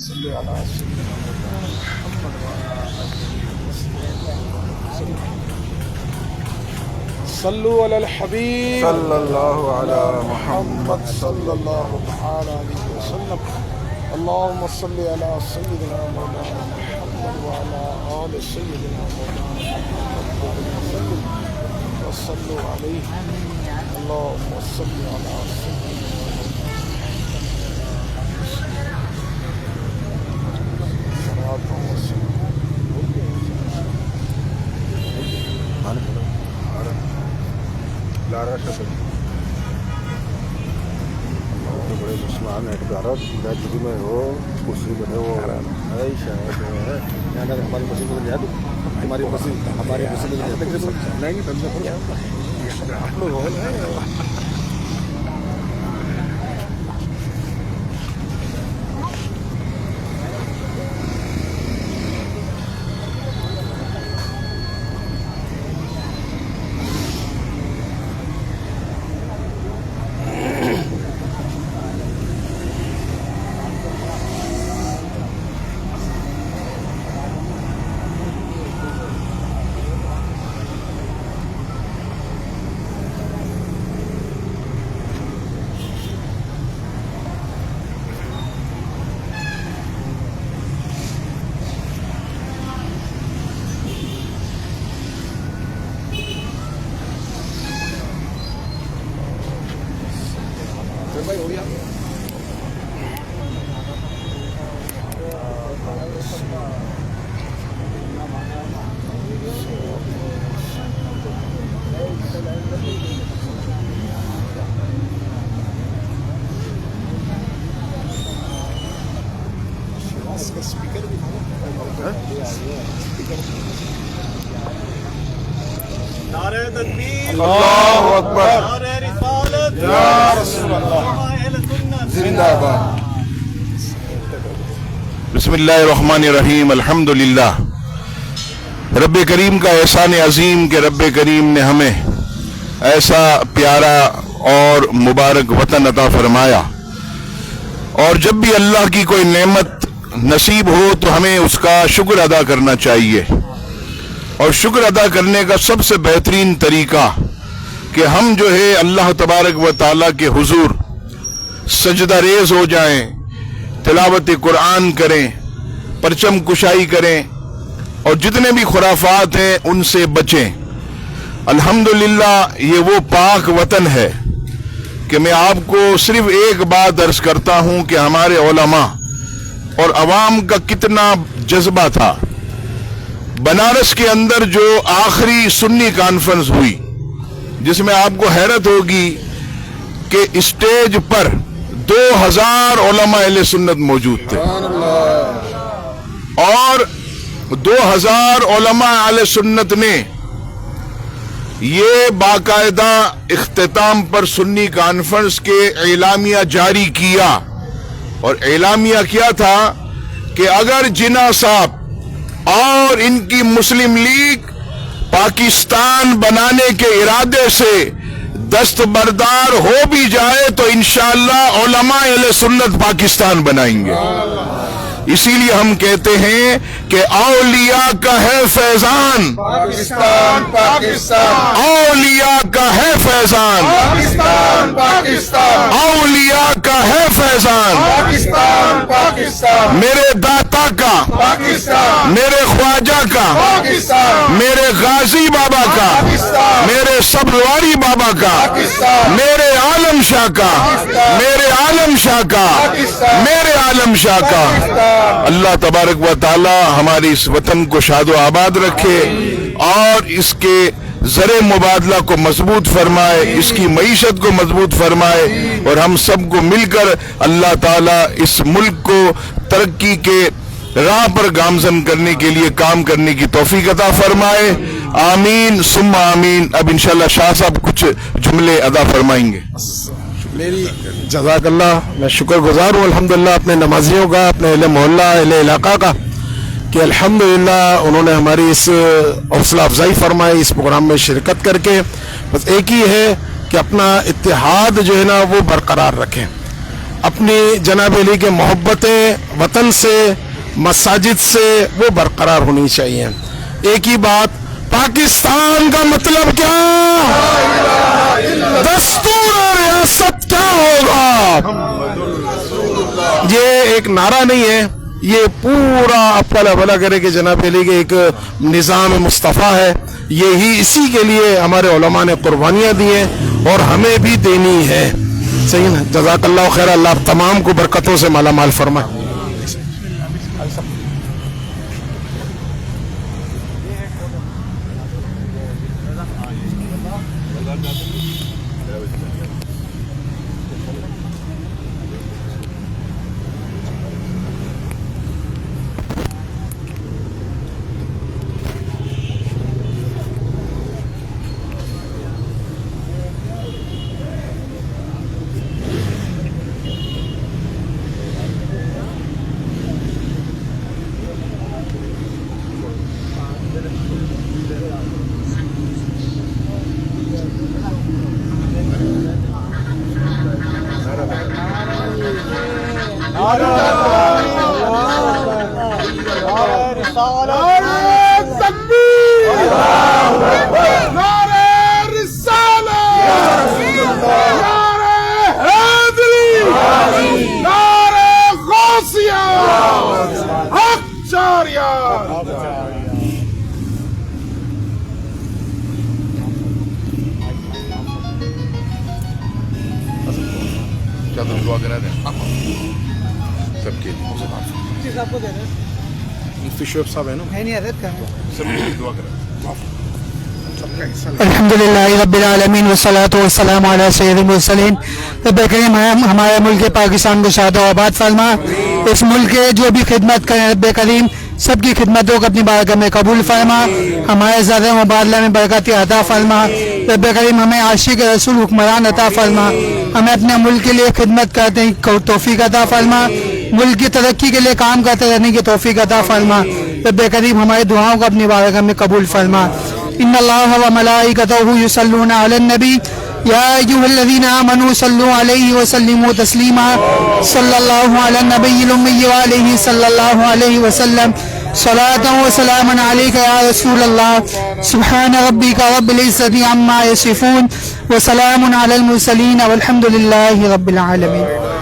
صلی علی سیدنا محمد وعلی آلہ صلو علی الحبیب صلی اللہ علی محمد صلی اللہ تعالی علیہ وسلم اللہم صلی علی سیدنا مولانا محمد وعلی آل سیدنا مولانا محمد وصلو علیہ اللہم صلی علی سیدنا لارا شکل بڑے مسلمان ہیں ادارت جدی میں ہو کرسی بنے وہ ہماری مسجد میں لیا ہماری مسجد نہیں آپ لوگ ہو نعرہ تکبیر، اللہ اکبر، نعرہ رسالت، یا رسول اللہ، اہل سنت زندہ باد۔ بسم اللہ الرحمن الرحیم، الحمدللہ۔ رب کریم کا احسان عظیم کہ رب کریم نے ہمیں ایسا پیارا اور مبارک وطن عطا فرمایا، اور جب بھی اللہ کی کوئی نعمت نصیب ہو تو ہمیں اس کا شکر ادا کرنا چاہیے، اور شکر ادا کرنے کا سب سے بہترین طریقہ کہ ہم جو ہے اللہ تبارک و تعالیٰ کے حضور سجدہ ریز ہو جائیں، تلاوت قرآن کریں، پرچم کشائی کریں، اور جتنے بھی خرافات ہیں ان سے بچیں۔ الحمدللہ یہ وہ پاک وطن ہے کہ میں آپ کو صرف ایک بات عرض کرتا ہوں کہ ہمارے علماء اور عوام کا کتنا جذبہ تھا۔ بنارس کے اندر جو آخری سنی کانفرنس ہوئی، جس میں آپ کو حیرت ہوگی کہ اسٹیج پر 2000 علماء اہل سنت موجود تھے، اور 2000 علماء اہل سنت نے یہ باقاعدہ اختتام پر سنی کانفرنس کے اعلامیہ جاری کیا، اور اعلامیہ کیا تھا کہ اگر جناح صاحب اور ان کی مسلم لیگ پاکستان بنانے کے ارادے سے دستبردار ہو بھی جائے تو انشاءاللہ علماء اہل سنت پاکستان بنائیں گے۔ اسی لیے ہم کہتے ہیں کہ اولیاء کا ہے فیضان، پاکستان پاکستان، اولیاء کا ہے فیضان، پاکستان پاکستان، اولیاء کا ہے فیضان، پاکستان پاکستان، میرے داتا کا، پاکستان، میرے خواجہ کا، پاکستان، میرے غازی بابا کا، میرے سبرواری بابا کا، میرے عالم شاہ کا، میرے عالم شاہ کا، میرے عالم شاہ کا۔ اللہ تبارک و تعالی ہماری اس وطن کو شاد و آباد رکھے، اور اس کے زر مبادلہ کو مضبوط فرمائے، اس کی معیشت کو مضبوط فرمائے، اور ہم سب کو مل کر اللہ تعالی اس ملک کو ترقی کے راہ پر گامزن کرنے کے لیے کام کرنے کی توفیق عطا فرمائے۔ آمین ثم آمین۔ اب انشاءاللہ شاہ صاحب کچھ جملے ادا فرمائیں گے۔ میری جزاک اللہ، میں شکر گزار ہوں الحمدللہ اپنے نمازیوں کا، اپنے اہل محلہ اہل علاقہ کا، کہ الحمدللہ انہوں نے ہماری اس حوصلہ افزائی فرمائی اس پروگرام میں شرکت کر کے۔ بس ایک ہی ہے کہ اپنا اتحاد جو ہے نا وہ برقرار رکھیں۔ اپنی جناب علی کے محبتیں وطن سے مساجد سے وہ برقرار ہونی چاہیے. ایک ہی بات، پاکستان کا مطلب کیا، دستور اور ریاست کیا ہوگا، یہ ایک نعرہ نہیں ہے، یہ پورا اپلا بھلا کرے کہ جناب علی کے ایک نظام مصطفیٰ ہے. یہی اسی کے لیے ہمارے علماء نے قربانیاں دی ہیں اور ہمیں بھی دینی ہے. صحیح نا؟ جزاک اللہ خیر. اللہ آپ تمام کو برکتوں سے مالا مال فرمائے. کیا تم دعا کرا دیں سب کے لیے، مفتی شعیب صاحب ہے نا، سب کے لیے دعا کرا. الحمدللہ رب العالمین والصلاة والسلام علی سید المرسلین. رب کریم ہمارے ملک پاکستان کو شاد و آباد فرما. اس ملک کے جو بھی خدمت کریں رب کریم سب کی خدمتوں کو اپنی بارگاہ میں قبول فرما. ہمارے زر مبادلہ میں برکت عطا فرما. رب کریم ہمیں عاشق رسول حکمران عطا فرما. ہمیں اپنے ملک کے لیے خدمت کرتے ہیں توفیق عطا فرما. ملک کی ترقی کے لیے کام کرتے رہنے کی توفیق عطا فرما. رب کریم ہماری دعاؤں کو اپنی بارگاہ میں قبول فرما. ان اللہ و ملائکتہ یصلون علی النبی یا ایھا الذین آمنوا صلوا علیہ وسلموا تسلیما. صلی اللہ علی النبی الامی وآلہ صلی اللہ علیہ وسلم. صلاۃ و سلام علیک یا رسول اللہ. سبحان ربک رب العزۃ عما یصفون وسلام علی المرسلین والحمد للہ رب العالمین.